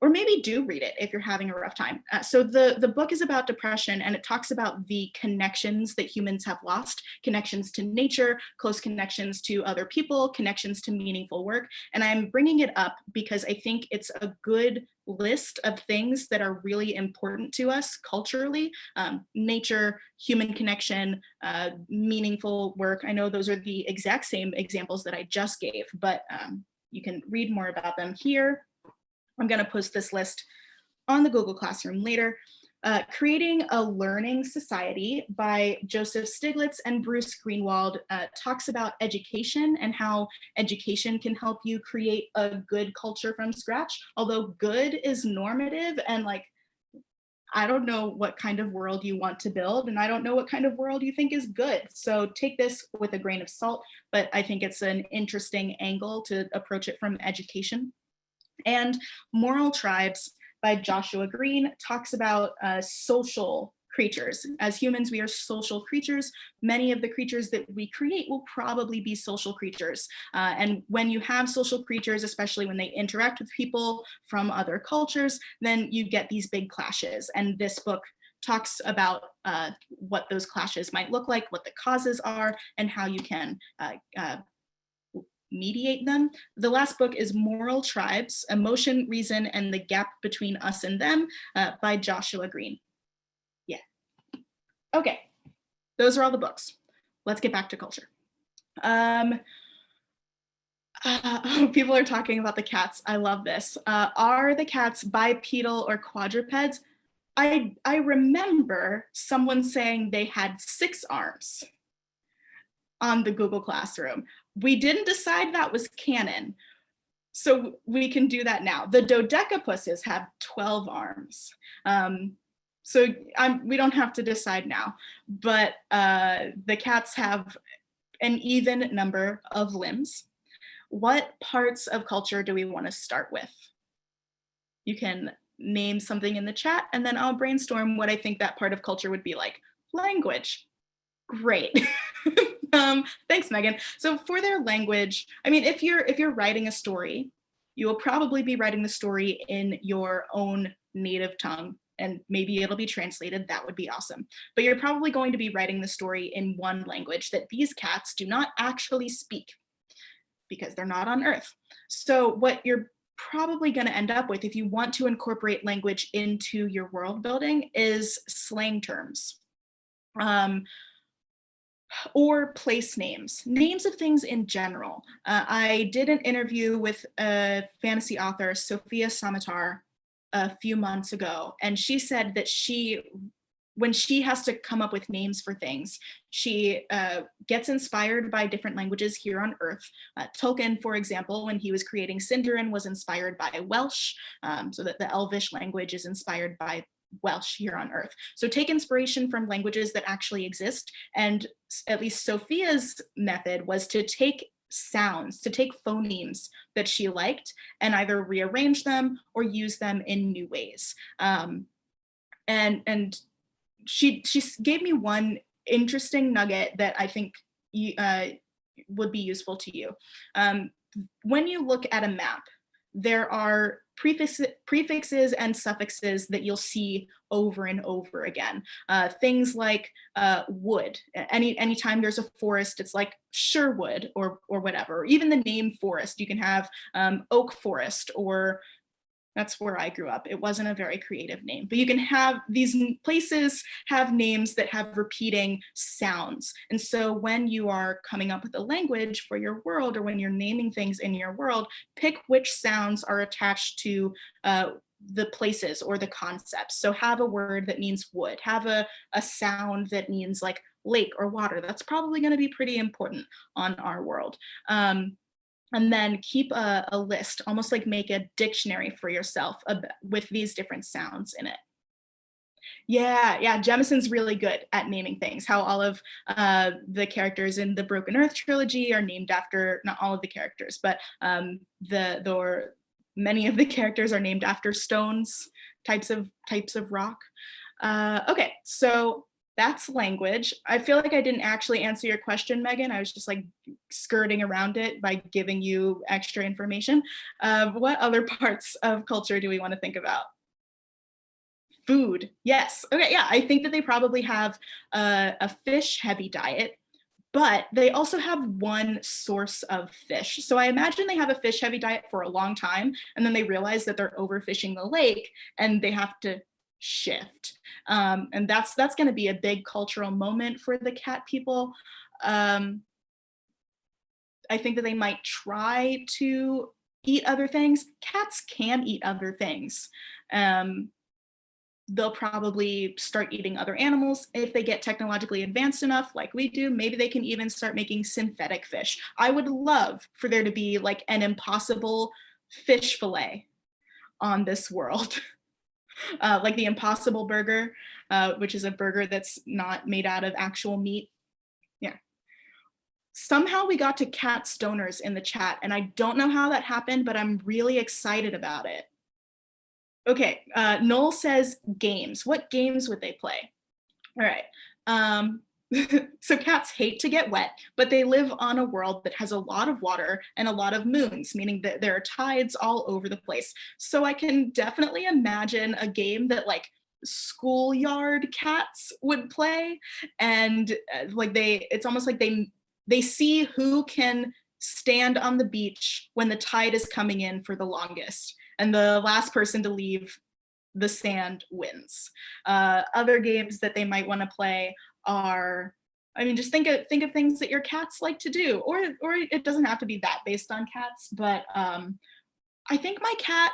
S2: or maybe do read it if you're having a rough time. So the book is about depression, and it talks about the connections that humans have lost, connections to nature, close connections to other people, connections to meaningful work. And I'm bringing it up because I think it's a good list of things that are really important to us culturally: nature, human connection, meaningful work. I know those are the exact same examples that I just gave, but you can read more about them here. I'm going to post this list on the Google Classroom later. Creating a Learning Society by Joseph Stiglitz and Bruce Greenwald talks about education and how education can help you create a good culture from scratch. Although good is normative, and I don't know what kind of world you want to build, and I don't know what kind of world you think is good. So take this with a grain of salt, but I think it's an interesting angle to approach it from education. And Moral Tribes by Joshua Green talks about social creatures. As humans, we are social creatures. Many of the creatures that we create will probably be social creatures. And when you have social creatures, especially when they interact with people from other cultures, then you get these big clashes. And this book talks about what those clashes might look like, what the causes are, and how you can mediate them. The last book is Moral Tribes, Emotion, Reason, and the Gap Between Us and Them by Joshua Green. Yeah. Okay, those are all the books. Let's get back to culture. People are talking about the cats. I love this. Are the cats bipedal or quadrupeds? I remember someone saying they had 6 arms on the Google Classroom. We didn't decide that was canon, so we can do that now. The dodecapuses have 12 arms. So we don't have to decide now, but the cats have an even number of limbs. What parts of culture do we want to start with? You can name something in the chat, and then I'll brainstorm what I think that part of culture would be like. Language. Great. Thanks, Megan. So for their language, I mean, if you're writing a story, you will probably be writing the story in your own native tongue, and maybe it'll be translated. That would be awesome. But you're probably going to be writing the story in one language that these cats do not actually speak because they're not on Earth. So what you're probably going to end up with, if you want to incorporate language into your world building, is slang terms. Or place names of things in general. I did an interview with a fantasy author, Sophia Samatar, a few months ago, and she said that when she has to come up with names for things, she gets inspired by different languages here on Earth. Tolkien, for example, when he was creating Sindarin, was inspired by Welsh, so that the Elvish language is inspired by Welsh here on Earth. So take inspiration from languages that actually exist, and at least Sophia's method was to take sounds, to take phonemes that she liked and either rearrange them or use them in new ways. And she gave me one interesting nugget that I think would be useful to you. When you look at a map, there are prefixes and suffixes that you'll see over and over again. Things like wood. Anytime there's a forest, it's like Sherwood or whatever. Or even the name forest, you can have oak forest, or that's where I grew up. It wasn't a very creative name, but you can have these places have names that have repeating sounds. And so when you are coming up with a language for your world, or when you're naming things in your world, pick which sounds are attached to the places or the concepts. So have a word that means wood, have a sound that means like lake or water. That's probably going to be pretty important on our world. And then keep a list, almost like make a dictionary for yourself with these different sounds in it. Yeah, Jemison's really good at naming things. How all of the characters in the Broken Earth trilogy are named after, not all of the characters, but many of the characters are named after stones, types of rock. Okay, so that's language. I feel like I didn't actually answer your question, Megan. I was just like skirting around it by giving you extra information. What other parts of culture do we want to think about? Food, yes. Okay, yeah, I think that they probably have a fish-heavy diet, but they also have one source of fish. So I imagine they have a fish-heavy diet for a long time, and then they realize that they're overfishing the lake, and they have to shift. And that's going to be a big cultural moment for the cat people. I think that they might try to eat other things. Cats can eat other things. They'll probably start eating other animals if they get technologically advanced enough, like we do. Maybe they can even start making synthetic fish. I would love for there to be like an Impossible fish fillet on this world. Like the Impossible Burger, which is a burger that's not made out of actual meat. Yeah. Somehow we got to cat stoners in the chat, and I don't know how that happened, but I'm really excited about it. Okay, Noel says games. What games would they play? All right. So cats hate to get wet, but they live on a world that has a lot of water and a lot of moons, meaning that there are tides all over the place. So I can definitely imagine a game that like schoolyard cats would play, and like it's almost like they see who can stand on the beach when the tide is coming in for the longest, and the last person to leave the sand wins. Other games that they might want to play are, I mean, just think of things that your cats like to do, or it doesn't have to be that based on cats, but I think my cat,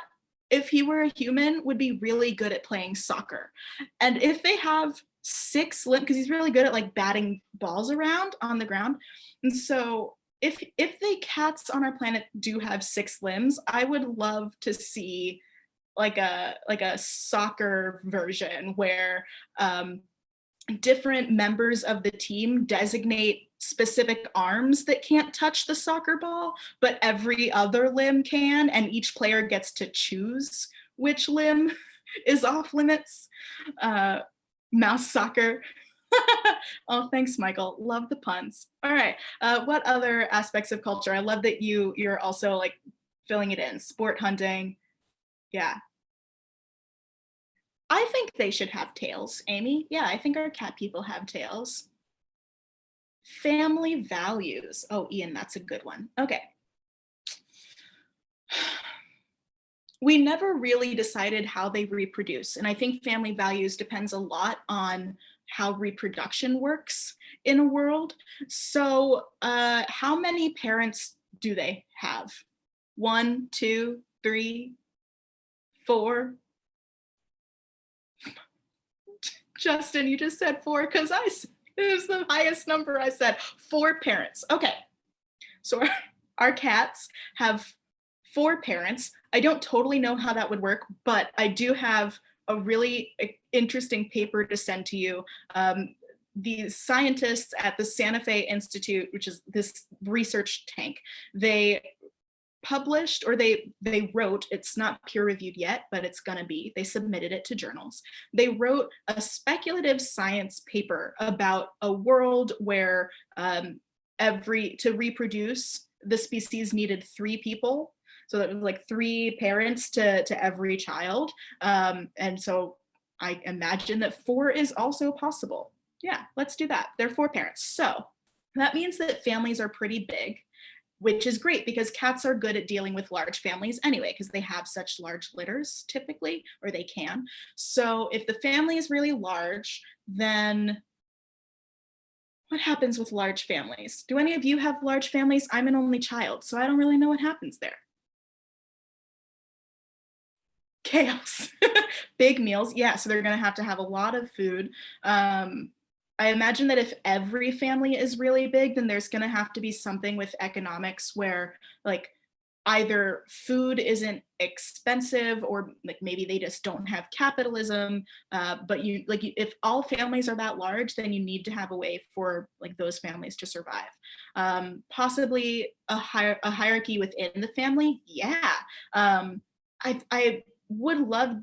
S2: if he were a human, would be really good at playing soccer. And if they have six limbs, because he's really good at like batting balls around on the ground, and so if the cats on our planet do have six limbs, I would love to see like a soccer version where different members of the team designate specific arms that can't touch the soccer ball, but every other limb can, and each player gets to choose which limb is off limits. Mouse soccer. Oh, thanks, Michael. Love the puns. All right. What other aspects of culture? I love that you're also like filling it in. Sport hunting. Yeah, I think they should have tails, Amy. Yeah, I think our cat people have tails. Family values. Oh, Ian, that's a good one. Okay. We never really decided how they reproduce. And I think family values depends a lot on how reproduction works in a world. So, how many parents do they have? One, two, three, four? Justin, you just said four because it was the highest number I said. Four parents. Okay. So our cats have four parents. I don't totally know how that would work, but I do have a really interesting paper to send to you. The scientists at the Santa Fe Institute, which is this research tank, they published, or they wrote, it's not peer reviewed yet, but it's going to be, they submitted it to journals. They wrote a speculative science paper about a world where to reproduce, the species needed three people. So that was like three parents to every child. And so I imagine that four is also possible. Yeah, let's do that. There are four parents. So that means that families are pretty big, which is great because cats are good at dealing with large families anyway, because they have such large litters typically, or they can. So if the family is really large, then what happens with large families? Do any of you have large families? I'm an only child, so I don't really know what happens there. Chaos. Big meals. Yeah, so they're going to have a lot of food. I imagine that if every family is really big, then there's going to have to be something with economics where like either food isn't expensive, or like maybe they just don't have capitalism. But if all families are that large, then you need to have a way for like those families to survive. Possibly a hierarchy within the family. Yeah. I would love,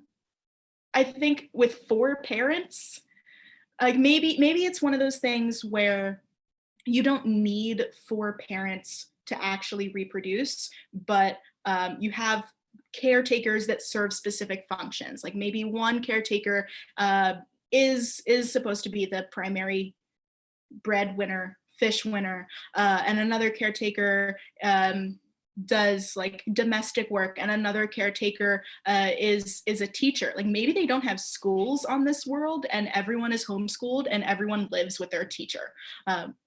S2: I think with four parents, like maybe it's one of those things where you don't need four parents to actually reproduce, but you have caretakers that serve specific functions. Like maybe one caretaker is supposed to be the primary breadwinner, fish winner, and another caretaker does like domestic work, and another caretaker is a teacher. Like maybe they don't have schools on this world, and everyone is homeschooled, and everyone lives with their teacher,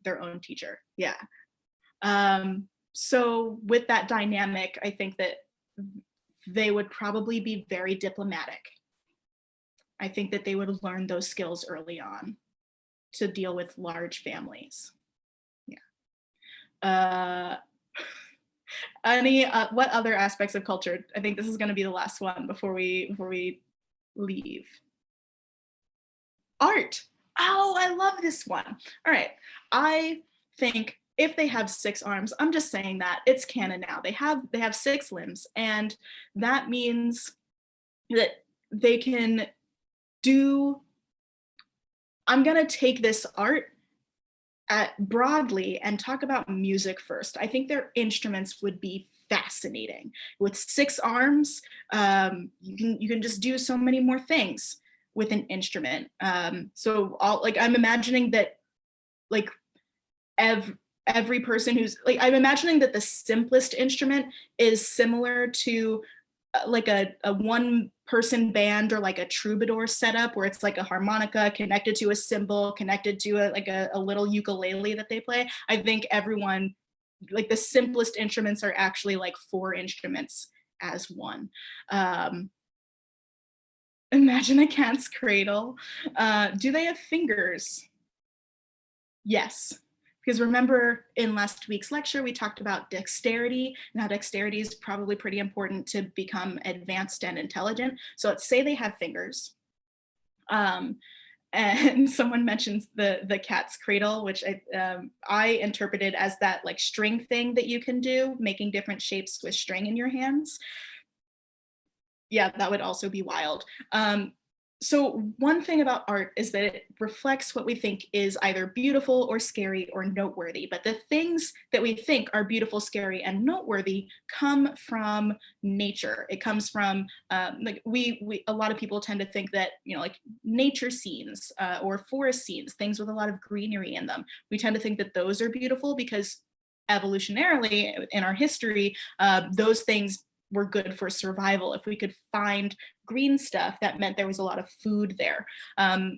S2: their own teacher. Yeah. So with that dynamic, I think that they would probably be very diplomatic. I think that they would learn those skills early on to deal with large families. Yeah. What other aspects of culture? I think this is going to be the last one before we leave. Art. Oh, I love this one. All right. I think if they have six arms, I'm just saying that it's canon now. They have six limbs, and that means that they can do, I'm gonna take this art broadly and talk about music first. I think their instruments would be fascinating. With 6 arms, you can just do so many more things with an instrument. So all like I'm imagining that like every person who's like I'm imagining that the simplest instrument is similar to like a one person band or like a troubadour setup where it's like a harmonica connected to a cymbal connected to a little ukulele that they play. I think everyone like the simplest instruments are actually like 4 instruments as one. Imagine a cat's cradle. Do they have fingers? Yes. Because remember in last week's lecture, we talked about dexterity and how dexterity is probably pretty important to become advanced and intelligent. So let's say they have fingers. And someone mentions the cat's cradle, which I interpreted as that like string thing that you can do, making different shapes with string in your hands. Yeah, that would also be wild. So one thing about art is that it reflects what we think is either beautiful or scary or noteworthy. But the things that we think are beautiful, scary, and noteworthy come from nature. It comes from like we a lot of people tend to think that like nature scenes or forest scenes, things with a lot of greenery in them. We tend to think that those are beautiful because evolutionarily in our history, those things were good for survival. If we could find green stuff, that meant there was a lot of food there.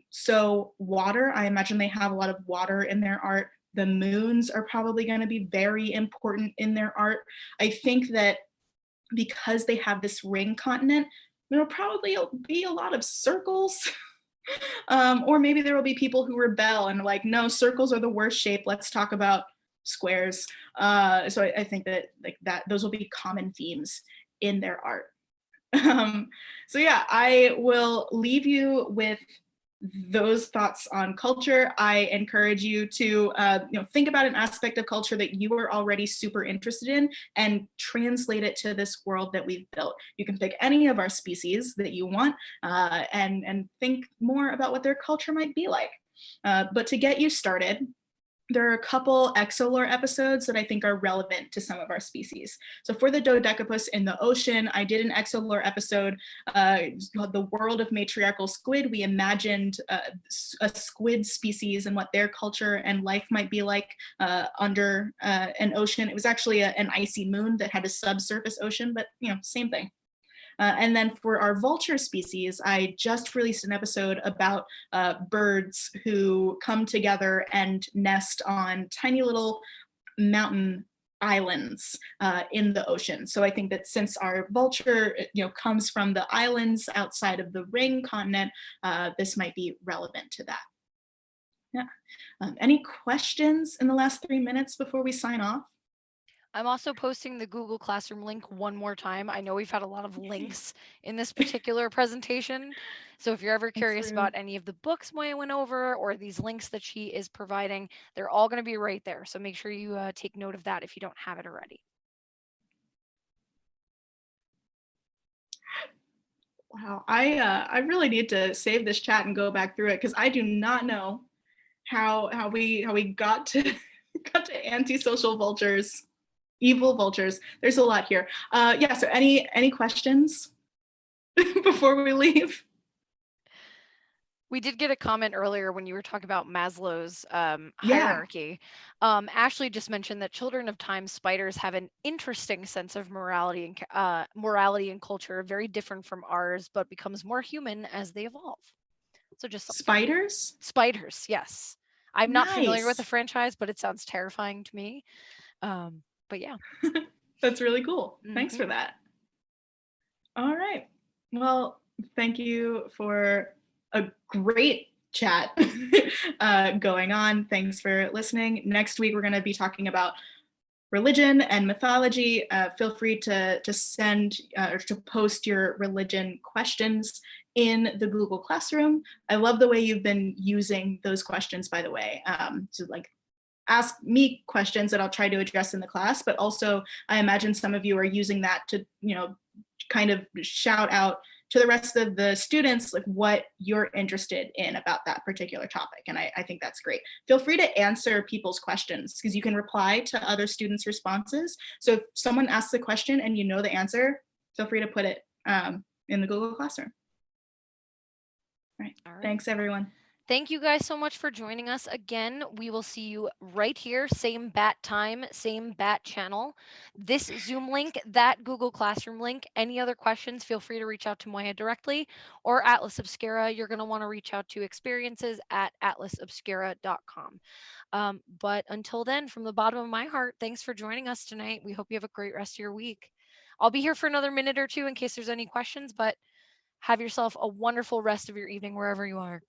S2: So water, I imagine they have a lot of water in their art. The moons are probably going to be very important in their art. I think that because they have this ring continent, there'll probably be a lot of circles. Or maybe there will be people who rebel and like, no, circles are the worst shape. Let's talk about squares. So I think that like that those will be common themes in their art. So yeah, I will leave you with those thoughts on culture. I encourage you to think about an aspect of culture that you are already super interested in and translate it to this world that we've built. You can pick any of our species that you want and think more about what their culture might be like. But to get you started, there are a couple exolore episodes that I think are relevant to some of our species. So for the Dodecapus in the ocean, I did an exolore episode called The World of Matriarchal Squid. We imagined a squid species and what their culture and life might be like under an ocean. It was actually an icy moon that had a subsurface ocean, but same thing. And then for our vulture species, I just released an episode about birds who come together and nest on tiny little mountain islands in the ocean. So I think that since our vulture, comes from the islands outside of the ring continent, this might be relevant to that. Yeah. Any questions in the last 3 minutes before we sign off?
S1: I'm also posting the Google Classroom link one more time. I know we've had a lot of links in this particular presentation. So if you're ever curious about any of the books Moya went over or these links that she is providing, they're all going to be right there. So make sure you take note of that if you don't have it already.
S2: Wow, I really need to save this chat and go back through it because I do not know how we got to got to antisocial vultures. Evil vultures. There's a lot here. Yeah, so any questions before we leave?
S1: We did get a comment earlier when you were talking about Maslow's
S2: Yeah.
S1: hierarchy. Ashley just mentioned that children of time spiders have an interesting sense of morality and culture, very different from ours, but becomes more human as they evolve. So just something.
S2: Spiders?
S1: Spiders, yes. I'm not familiar with the
S2: Nice.
S1: franchise, but it sounds terrifying to me. But yeah.
S2: That's really cool. Thanks for that. All right. Well, thank you for a great chat going on. Thanks for listening. Next week, we're going to be talking about religion and mythology. Feel free to send or to post your religion questions in the Google Classroom. I love the way you've been using those questions, by the way, to like ask me questions that I'll try to address in the class, but also I imagine some of you are using that to, kind of shout out to the rest of the students like what you're interested in about that particular topic. And I think that's great. Feel free to answer people's questions because you can reply to other students' responses. So if someone asks a question and you know the answer, feel free to put it in the Google Classroom. All right.
S1: All right.
S2: Thanks, everyone.
S1: Thank you guys so much for joining us again. We will see you right here, same bat time, same bat channel. This Zoom link, that Google Classroom link. Any other questions, feel free to reach out to Moya directly or Atlas Obscura. You're going to want to reach out to experiences@atlasobscura.com. But until then, from the bottom of my heart, thanks for joining us tonight. We hope you have a great rest of your week. I'll be here for another minute or two in case there's any questions, but have yourself a wonderful rest of your evening wherever you are.